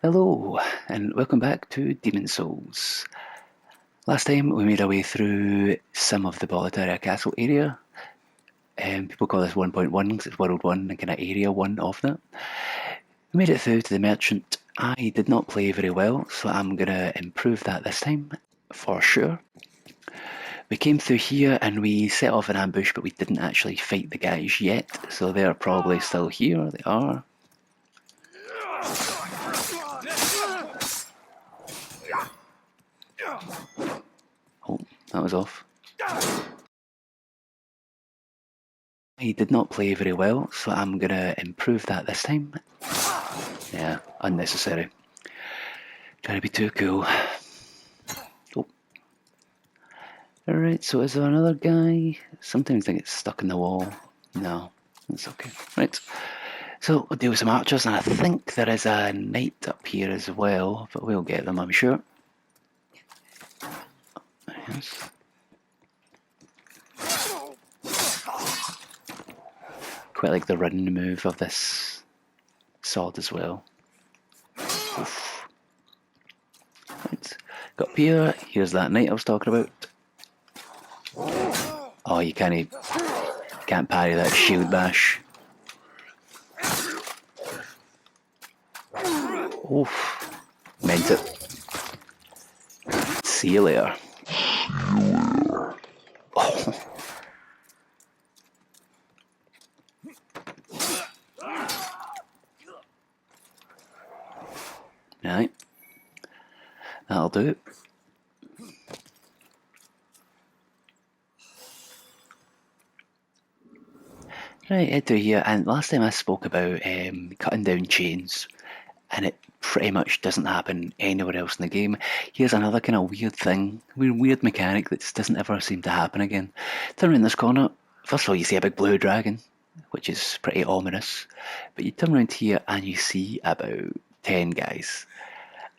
Hello, and welcome back to Demon Souls. Last time we made our way through some of the Boletaria Castle area. People call this 1.1 because it's World 1 and kind of Area 1 of that. We made it through to the Merchant. I did not play very well, so I'm going to improve that this time, for sure. We came through here and we set off an ambush, but we didn't actually fight the guys yet, so they're probably still here. They are. Oh, that was off. He did not play very well, so I'm going to improve that this time. Yeah, unnecessary. Trying to be too cool. Oh. Alright, so is there another guy? Sometimes I think it's stuck in the wall. No, it's okay. Right, so we'll deal with some archers, and I think there is a knight up here as well, but we'll get them, I'm sure. Yes. Quite like the run move of this sword as well. Oof. Right. Got up here, here's that knight I was talking about. Oh, you can't parry that shield bash. Oof. Meant it. See you later. Oh. Right. That'll do it. Right, head through here, and last time I spoke about cutting down chains, and it pretty much doesn't happen anywhere else in the game. Here's another kind of weird thing, weird mechanic that just doesn't ever seem to happen again. Turn around this corner, first of all you see a big blue dragon, which is pretty ominous, but you turn around here and you see about 10 guys.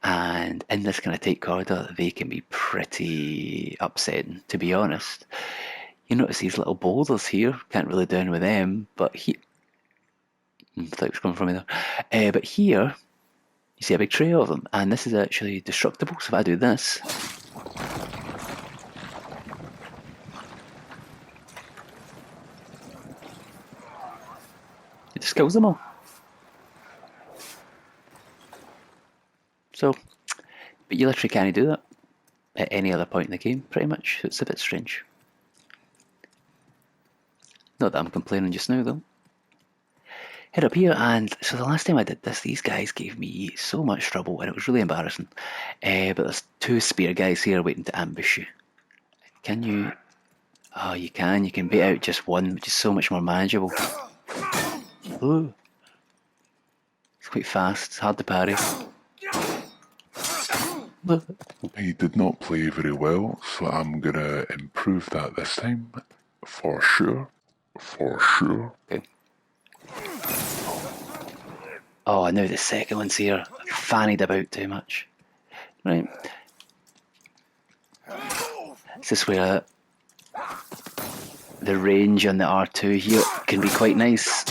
And in this kind of tight corridor, they can be pretty upsetting, to be honest. You notice these little boulders here, can't really down with them, but here... I thought it was coming from me there. But here, you see a big tray of them, and this is actually destructible, so if I do this... it just kills them all. So, but you literally can't do that at any other point in the game, pretty much. It's a bit strange. Not that I'm complaining just now, though. Head up here, and so the last time I did this, these guys gave me so much trouble, and it was really embarrassing. But there's two spear guys here waiting to ambush you. Can you... oh, you can beat out just one, which is so much more manageable. Ooh. It's quite fast, it's hard to parry. He did not play very well, so I'm gonna improve that this time, for sure. Okay. Oh, now the second one's here. Fannied about too much. Right. This is where the range on the R2 here can be quite nice.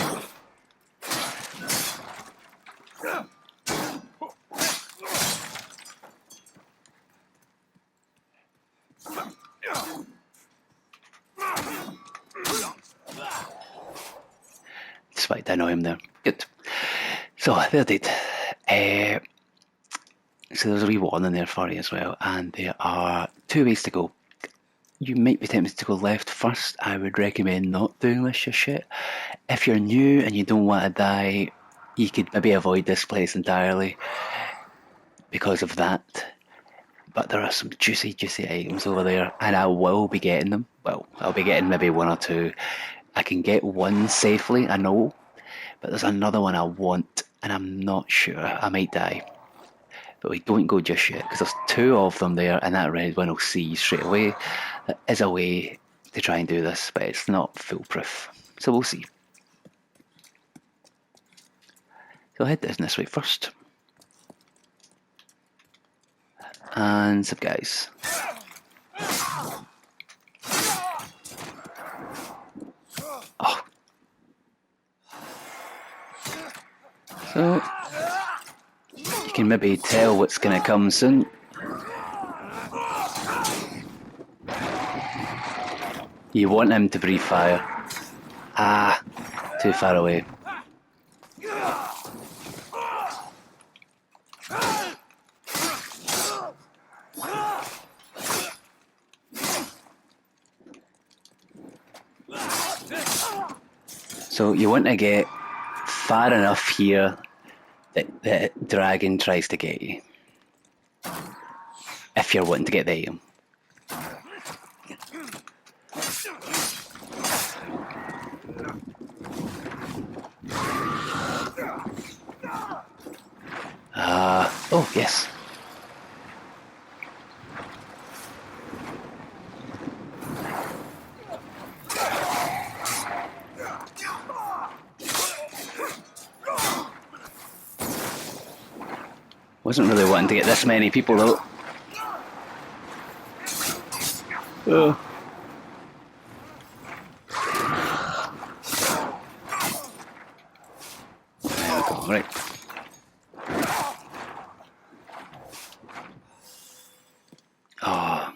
Despite I know him there. Good. So they're dead. So there's a wee warning there for you as well, and there are two ways to go. You might be tempted to go left first. I would recommend not doing this just yet. If you're new and you don't want to die, you could maybe avoid this place entirely because of that. But there are some juicy items over there, and I will be getting them. Well, I'll be getting maybe one or two. I can get one safely, I know, but there's another one I want, and I'm not sure. I might die. But we don't go just yet, because there's two of them there, and that red one will see you straight away. There is a way to try and do this, but it's not foolproof. So we'll see. So I'll head this way first. And some guys. Oh. So You can maybe tell what's going to come soon. You want him to breathe fire. Ah, too far away. So you want to get far enough here that the dragon tries to get you. If you're wanting to get the item. Oh, yes. Wasn't really wanting to get this many people though. Oh. There we go, right. Oh.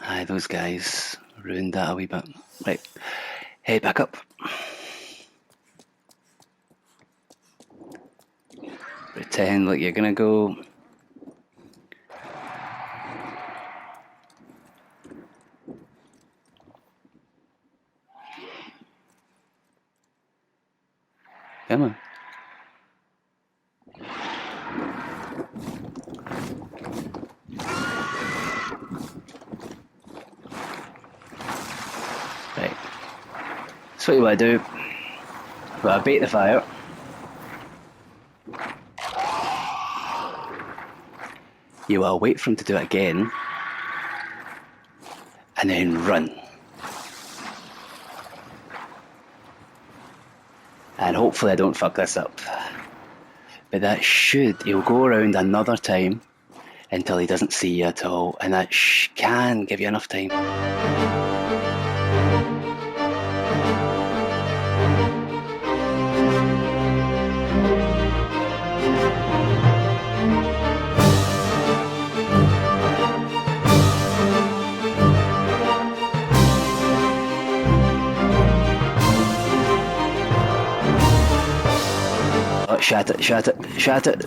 Aye, those guys ruined that a wee bit. Right. Head back up. Pretend like you're gonna go. Come on. Right. So what you want to do, well, I bait the fire. You will wait for him to do it again, and then run. And hopefully I don't fuck this up. But that should, he'll go around another time until he doesn't see you at all, and that can give you enough time. Oh, shat it, shat it, shat it.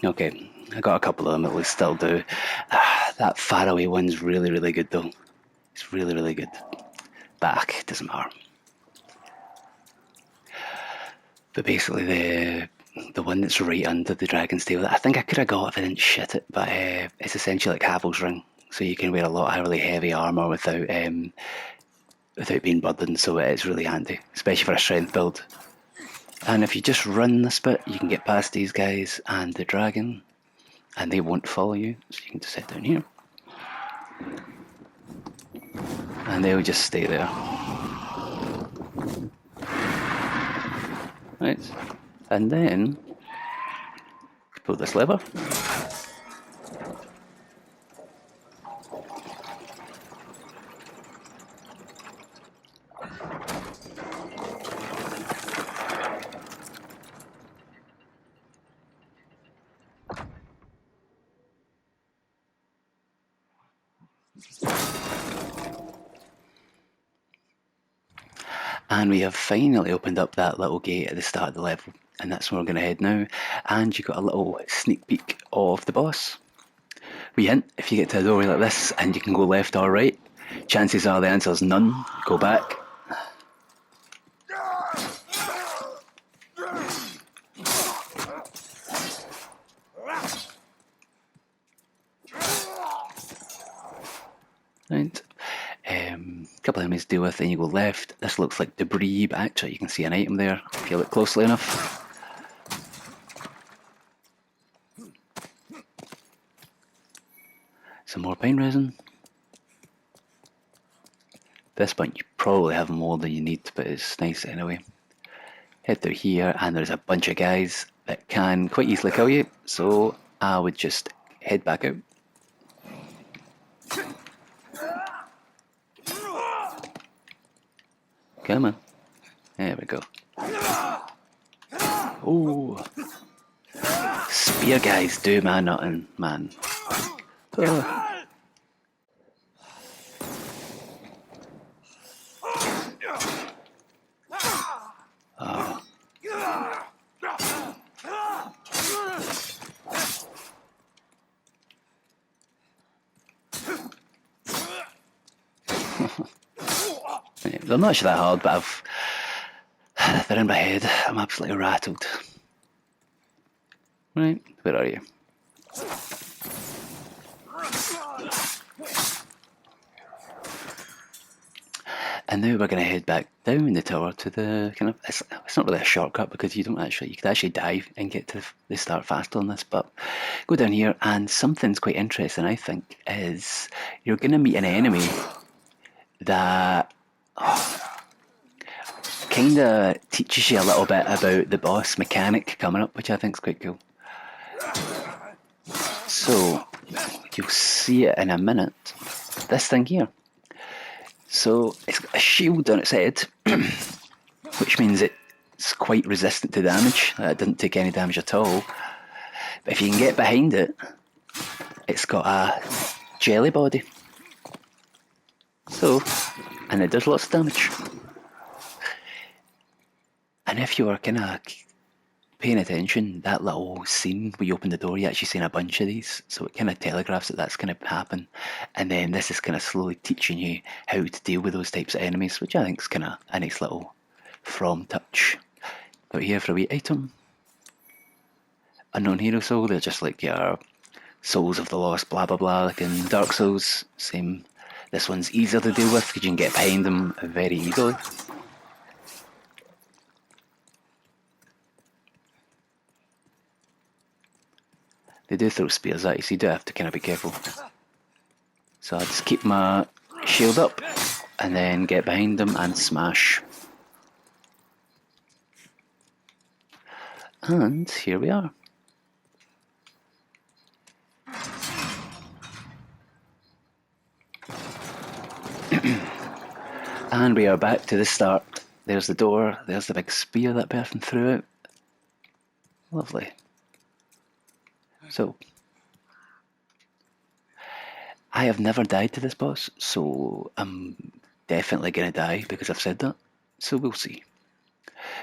Okay, I got a couple of them at least, still do. That faraway one's really, really good though. It's really, really good. Back, doesn't matter. But basically the one that's right under the dragon's tail, I think I could have got if I didn't shit it, but it's essentially like Havel's ring. So you can wear a lot of really heavy armour without being burdened, so it's really handy, especially for a strength build. And if you just run this bit, you can get past these guys and the dragon, and they won't follow you, so you can just head down here. And they'll just stay there. Right, and then pull this lever. And we have finally opened up that little gate at the start of the level, and that's where we're going to head now. And you got a little sneak peek of the boss. We hint, if you get to a doorway like this and you can go left or right, chances are the answer is none. Go back. Right. Couple of enemies to deal with, then you go left. This looks like debris, but actually you can see an item there if you look closely enough. Some more pine resin. This point you probably have more than you need, but it's nice anyway. Head through here, and there's a bunch of guys that can quite easily kill you, so I would just head back out. Come on. There we go. Oh, spear guys do man nothing, man. They're not actually that hard, but they're in my head. I'm absolutely rattled. Right, where are you? And now we're going to head back down the tower to the kind of. It's not really a shortcut because you could actually dive and get to the start faster on this. But go down here, and something's quite interesting. I think is you're going to meet an enemy that kind of teaches you a little bit about the boss mechanic coming up, which I think is quite cool. So you'll see it in a minute. This thing here. So it's got a shield on its head, which means it's quite resistant to damage. It didn't take any damage at all. But if you can get behind it, it's got a jelly body. So, and it does lots of damage. And if you were kind of paying attention, that little scene where you open the door, you actually seen a bunch of these. So it kind of telegraphs that that's going to happen. And then this is kind of slowly teaching you how to deal with those types of enemies, which I think is kind of a nice little From touch. But here for a wee item. Unknown hero soul, they're just like your souls of the lost, blah blah blah, like in Dark Souls. Same. This one's easier to deal with because you can get behind them very easily. They do throw spears at you, so you do have to kind of be careful. So I just keep my shield up and then get behind them and smash. And here we are. And we are back to the start. There's the door, there's the big spear that person threw out. Lovely. So, I have never died to this boss, so I'm definitely going to die because I've said that. So we'll see.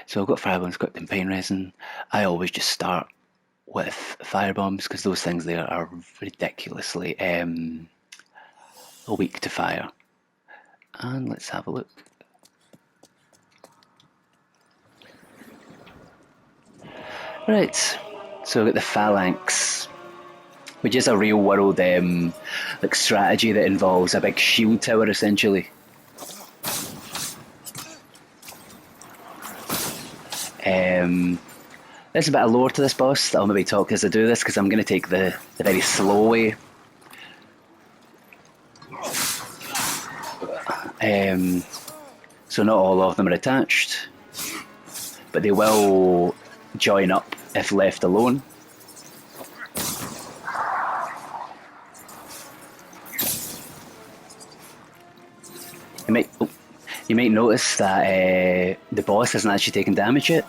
So I've got firebombs equipped in pain resin. I always just start with firebombs because those things there are ridiculously weak to fire. And let's have a look. Right, so I've got the Phalanx, which is a real world like strategy that involves a big shield tower essentially. There's a bit of lore to this boss that I'll maybe talk as I do this because I'm going to take the very slow way. So not all of them are attached, but they will join up if left alone. You might notice that the boss hasn't actually taken damage yet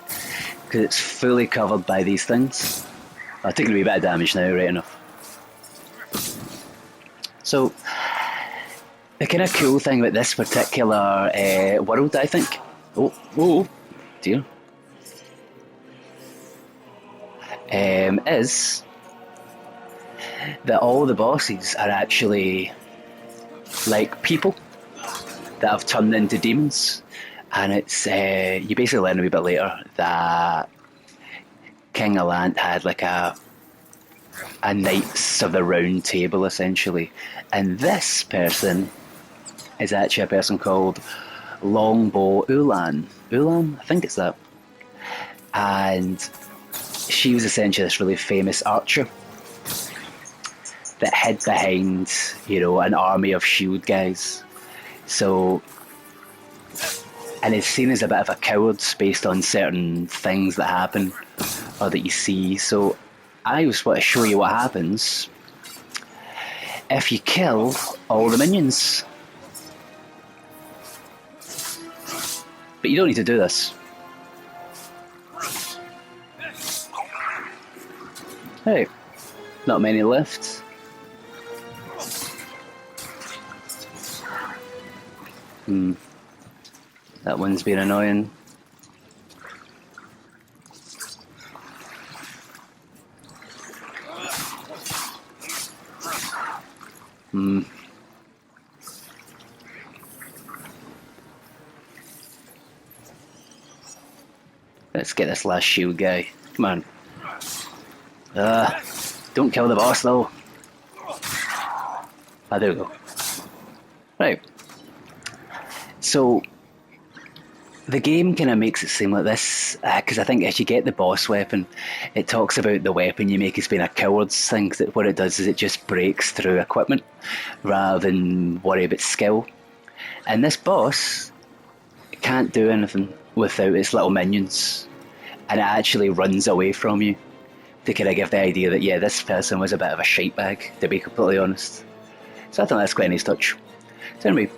because it's fully covered by these things. I've taken a wee bit of damage now, right enough. So the kind of cool thing about this particular world, I think, oh dear, is that all the bosses are actually like people that have turned into demons, and it's you basically learn a wee bit later that King Alant had like a Knights of the Round Table essentially, and this person is actually a person called Longbow Ulan. Ulan, I think it's that. And she was essentially this really famous archer that hid behind, an army of shield guys. So, and is seen as a bit of a coward based on certain things that happen or that you see. So, I just want to show you what happens if you kill all the minions. But you don't need to do this. Right, not many left. That one's been annoying. Let's get this last shield guy. Come on. Don't kill the boss though. Ah, there we go. Right. So the game kind of makes it seem like this, because I think as you get the boss weapon, it talks about the weapon you make as being a coward's thing. That what it does is it just breaks through equipment rather than worry about skill. And this boss can't do anything without its little minions, and it actually runs away from you to kind of give the idea that, yeah, this person was a bit of a shite bag, to be completely honest. So I think that's quite a nice touch. So anyway,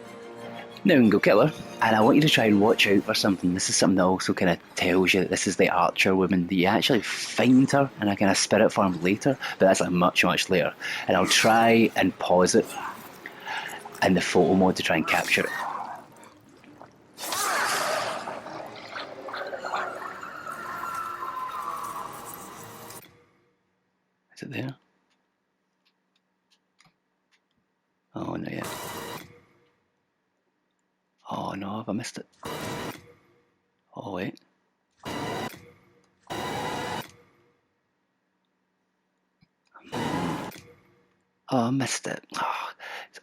now we can go kill her, and I want you to try and watch out for something. This is something that also kind of tells you that this is the archer woman. That you actually find her in a kind of spirit form later, but that's like much, much later. And I'll try and pause it in the photo mode to try and capture it. Is it there? Oh, no, yeah. Oh, no, have I missed it? Oh, wait. Oh, I missed it.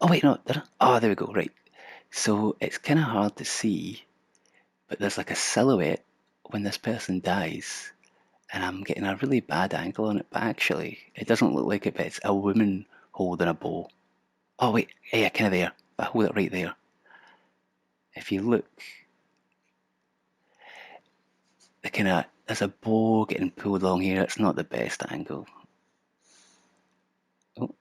Oh, wait, no. Did I? Oh, there we go. Right. So it's kind of hard to see, but there's like a silhouette when this person dies, and I'm getting a really bad angle on it, but actually, it doesn't look like it, but it's a woman holding a bow. Oh, wait. Yeah, kind of there. I hold it right there. If you look, the kind of, there's a bow getting pulled along here. It's not the best angle. Oh,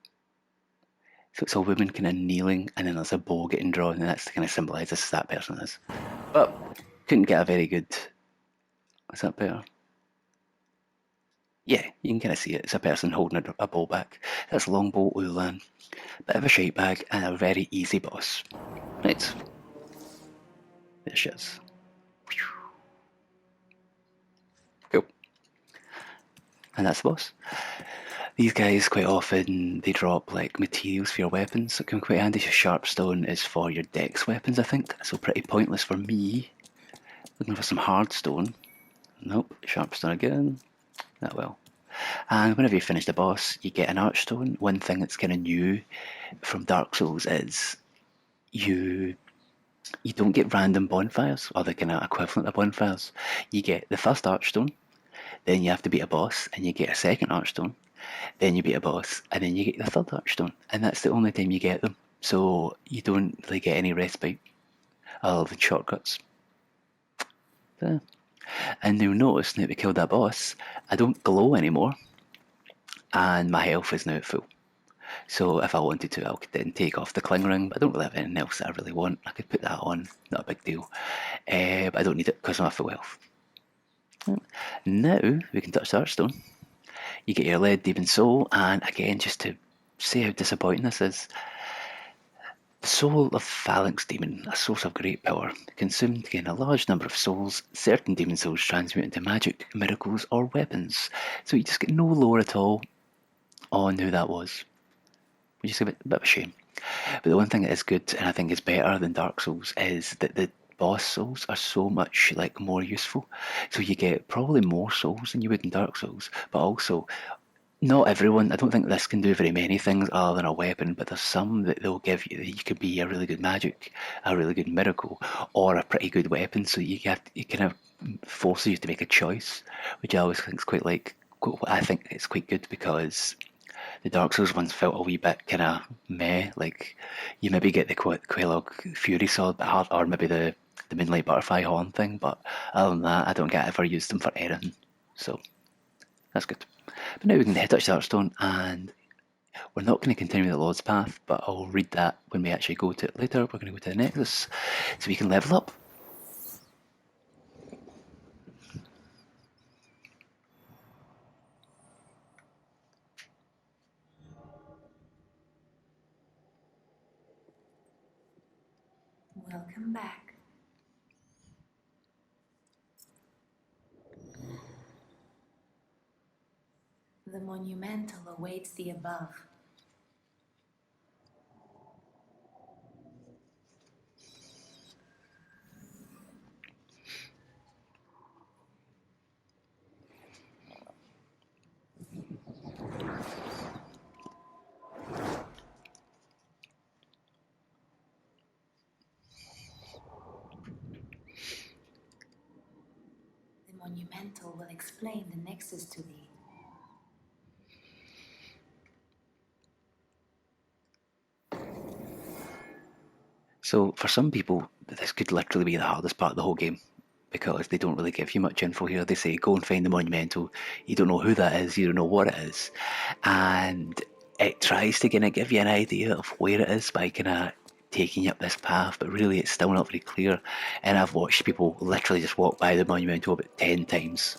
so it's a woman kind of kneeling, and then there's a bow getting drawn, and that's to kind of symbolise this that person is. But couldn't get a very good. Is that better? Yeah, you can kind of see it. It's a person holding a bow back. That's Longbow Ulan. Bit of a shite bag and a very easy boss. Right. There she is. Cool. And that's the boss. These guys quite often they drop like materials for your weapons that come quite handy. Sharpstone is for your dex weapons, I think. So pretty pointless for me. Looking for some hardstone. Nope, sharpstone again. That well. And whenever you finish the boss, you get an archstone. One thing that's kind of new from Dark Souls is you don't get random bonfires or the kind of equivalent of bonfires. You get the first archstone, then you have to beat a boss, and you get a second archstone, then you beat a boss, and then you get the third archstone, and that's the only time you get them. So you don't really get any respite other than shortcuts. Yeah. And you'll notice now that we killed that boss, I don't glow anymore, and my health is now at full. So if I wanted to, I could then take off the cling ring, but I don't really have anything else that I really want. I could put that on, not a big deal. But I don't need it because I'm at full health. Now we can touch the Hearthstone. You get your lead, demon soul, and again, just to say how disappointing this is, the soul of Phalanx demon, a source of great power, consumed to gain a large number of souls. Certain demon souls transmute into magic, miracles, or weapons. So you just get no lore at all on who that was, which is a bit of a shame. But the one thing that is good, and I think is better than Dark Souls, is that the boss souls are so much like more useful. So you get probably more souls than you would in Dark Souls, but also not everyone. I don't think this can do very many things other than a weapon, but there's some that they'll give you that you could be a really good magic, a really good miracle, or a pretty good weapon. So it kind of forces you to make a choice, which I always think is quite like. I think it's quite good because the Dark Souls ones felt a wee bit kind of meh. Like you maybe get the Quelaag Fury Sword, but hard, or maybe the Moonlight Butterfly Horn thing. But other than that, I don't get ever used them for anything. So that's good. But now we can touch the Hearthstone, and we're not going to continue the Lord's Path, but I'll read that when we actually go to it later. We're going to go to the Nexus, so we can level up. Welcome back. The monumental awaits the above. The monumental will explain the nexus to thee. So for some people, this could literally be the hardest part of the whole game, because they don't really give you much info here. They say, go and find the monumental. You don't know who that is, you don't know what it is. And it tries to kind of give you an idea of where it is by kind of taking you up this path, but really it's still not very clear. And I've watched people literally just walk by the monumental about 10 times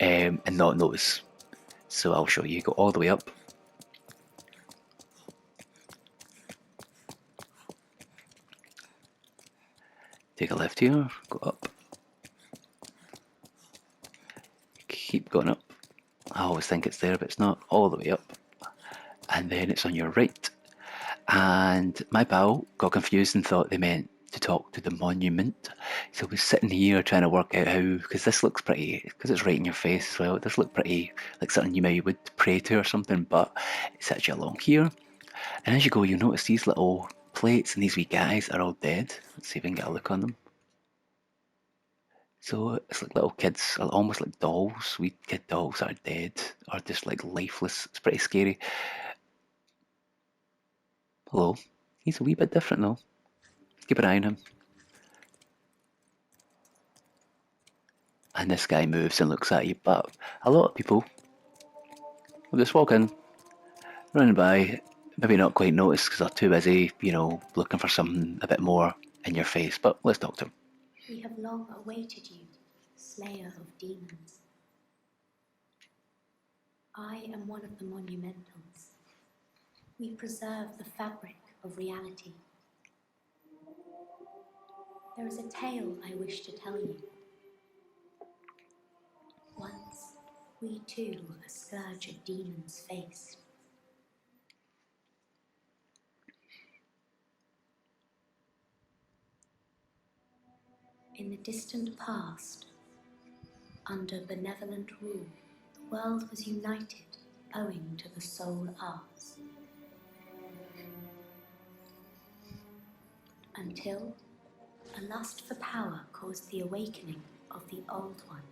and not notice. So I'll show you. Go all the way up. Take a left here, go up. Keep going up. I always think it's there, but it's not. All the way up. And then it's on your right. And my pal got confused and thought they meant to talk to the monument. So I was sitting here trying to work out how, because this looks pretty, because it's right in your face as well, it does look pretty like something you maybe would pray to or something, but it's actually along here. And as you go, you'll notice these little plates and these wee guys are all dead. Let's see if we can get a look on them. So it's like little kids, almost like dolls. Wee kid dolls are dead, or just like lifeless. It's pretty scary. Hello. He's a wee bit different though. Keep an eye on him. And this guy moves and looks at you, but a lot of people will just walk in, running by, maybe not quite notice because they're too busy, looking for something a bit more in your face, but let's talk to him. We have long awaited you, slayer of demons. I am one of the monumentals. We preserve the fabric of reality. There is a tale I wish to tell you. Once, we too a scourge of demons faced. In the distant past, under benevolent rule, the world was united owing to the soul arts. Until a lust for power caused the awakening of the Old One.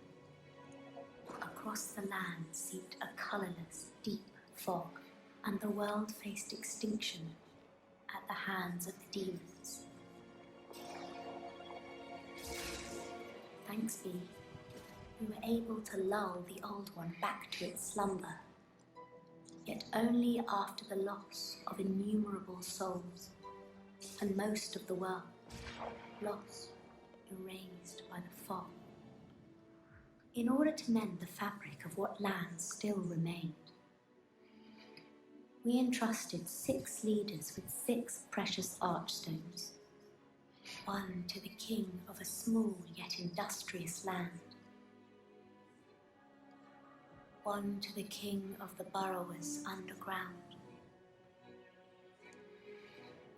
Across the land seeped a colourless, deep fog, and the world faced extinction at the hands of the demons. Thanks be, we were able to lull the Old One back to its slumber, yet only after the loss of innumerable souls, and most of the world lost, erased by the fog. In order to mend the fabric of what lands still remained, we entrusted 6 leaders with 6 precious archstones, one to the king of a small yet industrious land, one to the king of the burrowers underground,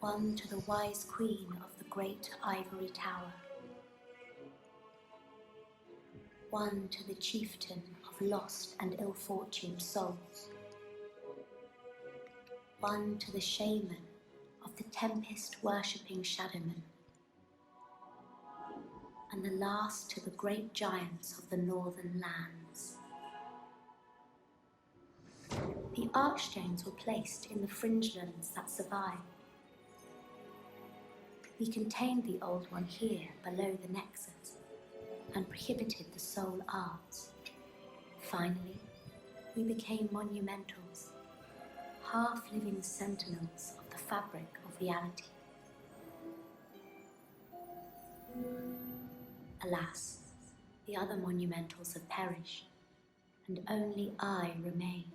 one to the wise queen of the great ivory tower, one to the chieftain of lost and ill-fortuned souls, one to the shaman of the tempest-worshipping shadowmen, and the last to the great giants of the northern lands. The archstones were placed in the fringelands that survived. We contained the Old One here below the nexus and prohibited the soul arts. Finally, we became monumentals, half-living sentinels of the fabric of reality. Alas, the other monumentals have perished, and only I remain.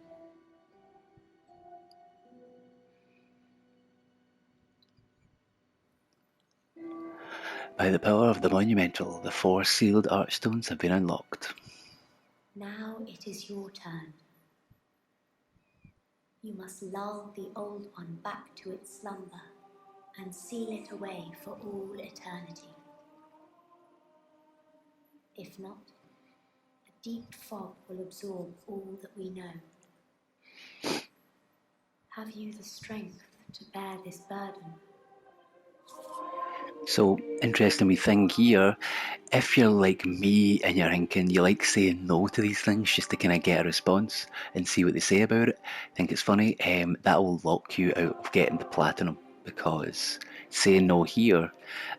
By the power of the monumental, the 4 sealed archstones have been unlocked. Now it is your turn. You must lull the old one back to its slumber and seal it away for all eternity. If not, a deep fog will absorb all that we know. Have you the strength to bear this burden? So, interesting wee thing here. If you're like me and you're thinking you like saying no to these things just to kind of get a response and see what they say about it, I think it's funny, that will lock you out of getting the platinum, because saying no here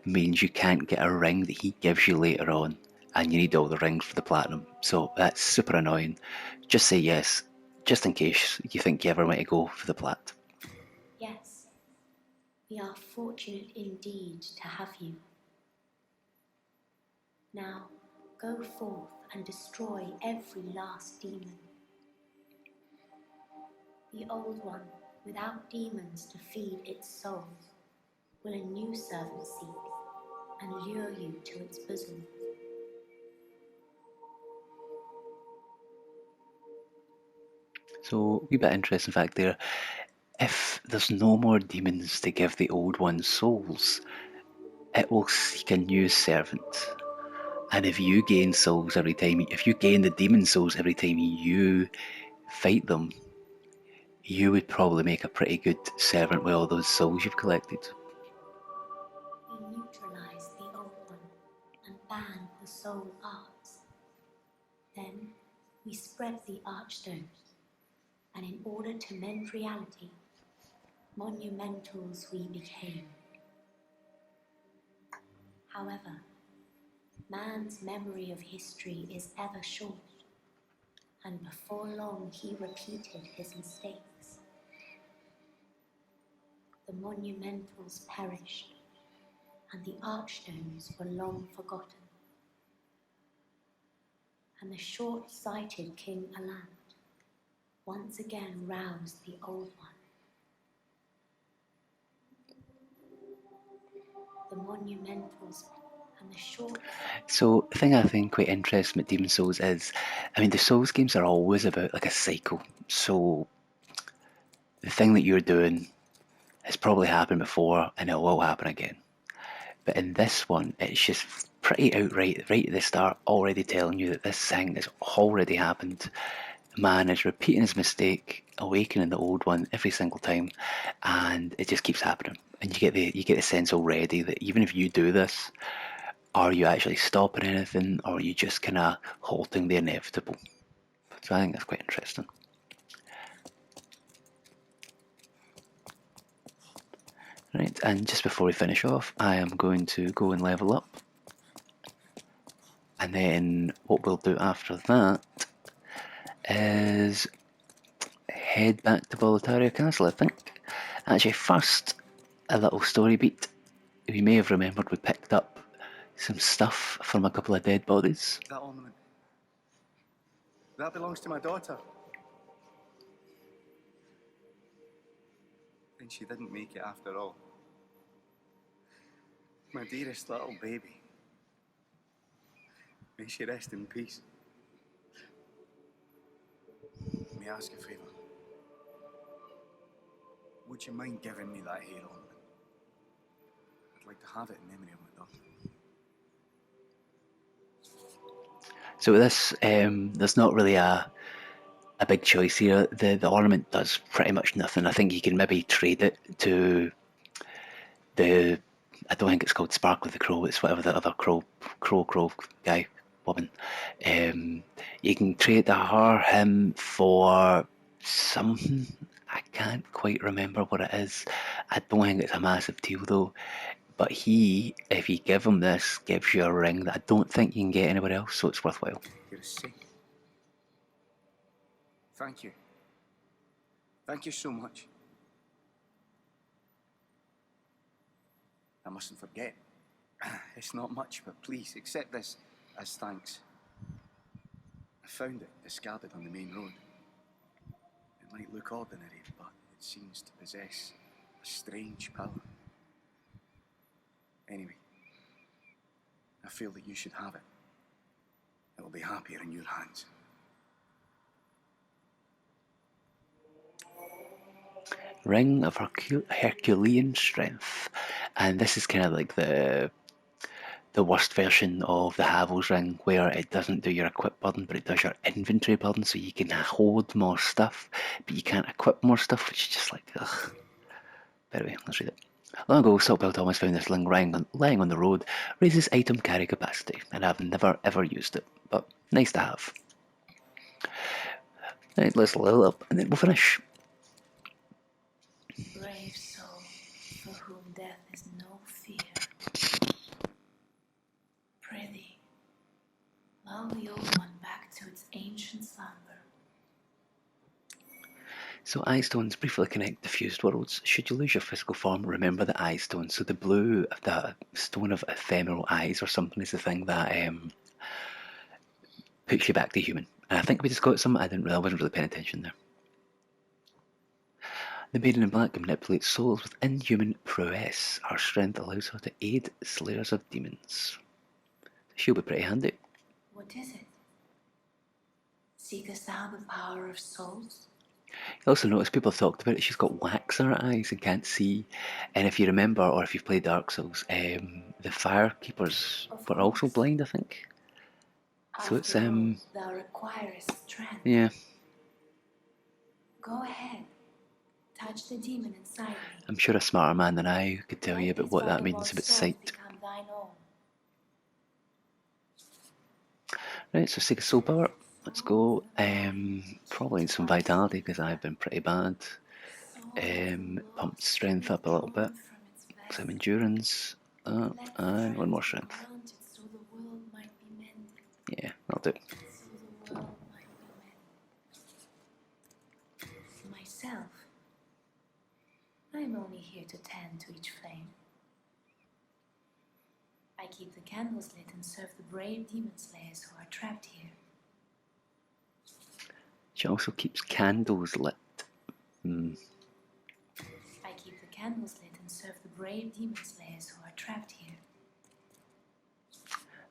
means you can't get a ring that he gives you later on, and you need all the rings for the platinum. So that's super annoying. Just say yes, just in case you think you ever want to go for the plat. Yes, we are fortunate indeed to have you. Now, go forth and destroy every last demon. The old one, without demons to feed its soul, will a new servant seek and lure you to its bosom. So, a wee bit interesting fact there. If there's no more demons to give the old one souls, it will seek a new servant. And if you gain souls every time, if you gain the demon souls every time you fight them, you would probably make a pretty good servant with all those souls you've collected. We neutralize the old one and ban the soul arts. Then we spread the archstones, and in order to mend reality, monumentals we became. However, man's memory of history is ever short, and before long he repeated his mistakes. The monumentals perished, and the archstones were long forgotten. And the short-sighted King Aland once again roused the old one. The monumentals and the short... So the thing I think quite interesting with Demon Souls is, I mean, the Souls games are always about like a cycle. So the thing that you're doing has probably happened before and it will happen again. But in this one, it's just pretty outright, right at the start, already telling you that this thing has already happened. Man is repeating his mistake, awakening the old one every single time, and it just keeps happening. And you get the sense already that even if you do this, are you actually stopping anything, or are you just kind of halting the inevitable? So I think that's quite interesting. Right, and just before we finish off, I am going to go and level up. And then what we'll do after that is head back to Boletaria Castle, I think. Actually, first, a little story beat. You may have remembered we picked up some stuff from a couple of dead bodies. That ornament. That belongs to my daughter. And she didn't make it after all. My dearest little baby. May she rest in peace. May I ask a favour? Would you mind giving me that hair ornament? I'd like to have it in memory of my daughter. So with this, there's not really a big choice here. The ornament does pretty much nothing. I think you can maybe trade it to the, I don't think it's called Sparkle the Crow, it's whatever the other crow guy, woman. You can trade to her, him for something. I can't quite remember what it is. I don't think it's a massive deal though. But he, if you give him this, gives you a ring that I don't think you can get anywhere else, so it's worthwhile. You're a saint. Thank you. Thank you so much. I mustn't forget. It's not much, but please accept this as thanks. I found it discarded on the main road. It might look ordinary, but it seems to possess a strange power. Anyway, I feel that you should have it. It will be happier in your hands. Ring of Herculean Strength. And this is kind of like the worst version of the Havel's ring, where it doesn't do your equip burden, but it does your inventory burden, so you can hold more stuff, but you can't equip more stuff, which is just like, ugh. But anyway, let's read it. Long ago, Saltbill Thomas found this ring lying on the road, raises item carry capacity, and I've never ever used it, but nice to have. Right, let's level up, and then we'll finish. Brave soul, for whom death is no fear. Prithee, lull the old one back to its ancient slumber. So eye stones briefly connect the fused worlds. Should you lose your physical form, remember the eye stone. So the stone of ephemeral eyes or something is the thing that puts you back to human. And I think we just got some. I wasn't really paying attention there. The Maiden in Black manipulates souls with inhuman prowess. Her strength allows her to aid slayers of demons. She'll be pretty handy. What is it? Seekest thou the power of souls? You also notice people have talked about it. She's got wax in her eyes and can't see. And if you remember, or if you've played Dark Souls, the Firekeepers were also blind, I think. So it's After all, thou requirest strength. yeah. Go ahead. Touch the demon inside me. I'm sure a smarter man than I could tell you Let about these what that vagabond means about souls sight. become thine own. Right, so seek a soul power. Let's go. Probably need some vitality because I've been pretty bad. Pump strength up a little bit. Some endurance. And one more strength. So the world might be mended. Yeah, that'll do. So the world might be mended. Myself, I am only here to tend to each flame. I keep the candles lit and serve the brave demon slayers who are trapped here. She also keeps candles lit. I keep the candles lit and serve the brave demon slayers who are trapped here.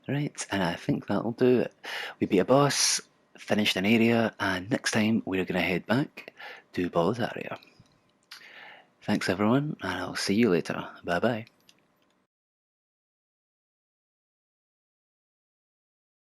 Right, and I think that'll do it. We beat a boss, finished an area, and next time we're going to head back to Boletaria. Thanks everyone, and I'll see you later. Bye bye.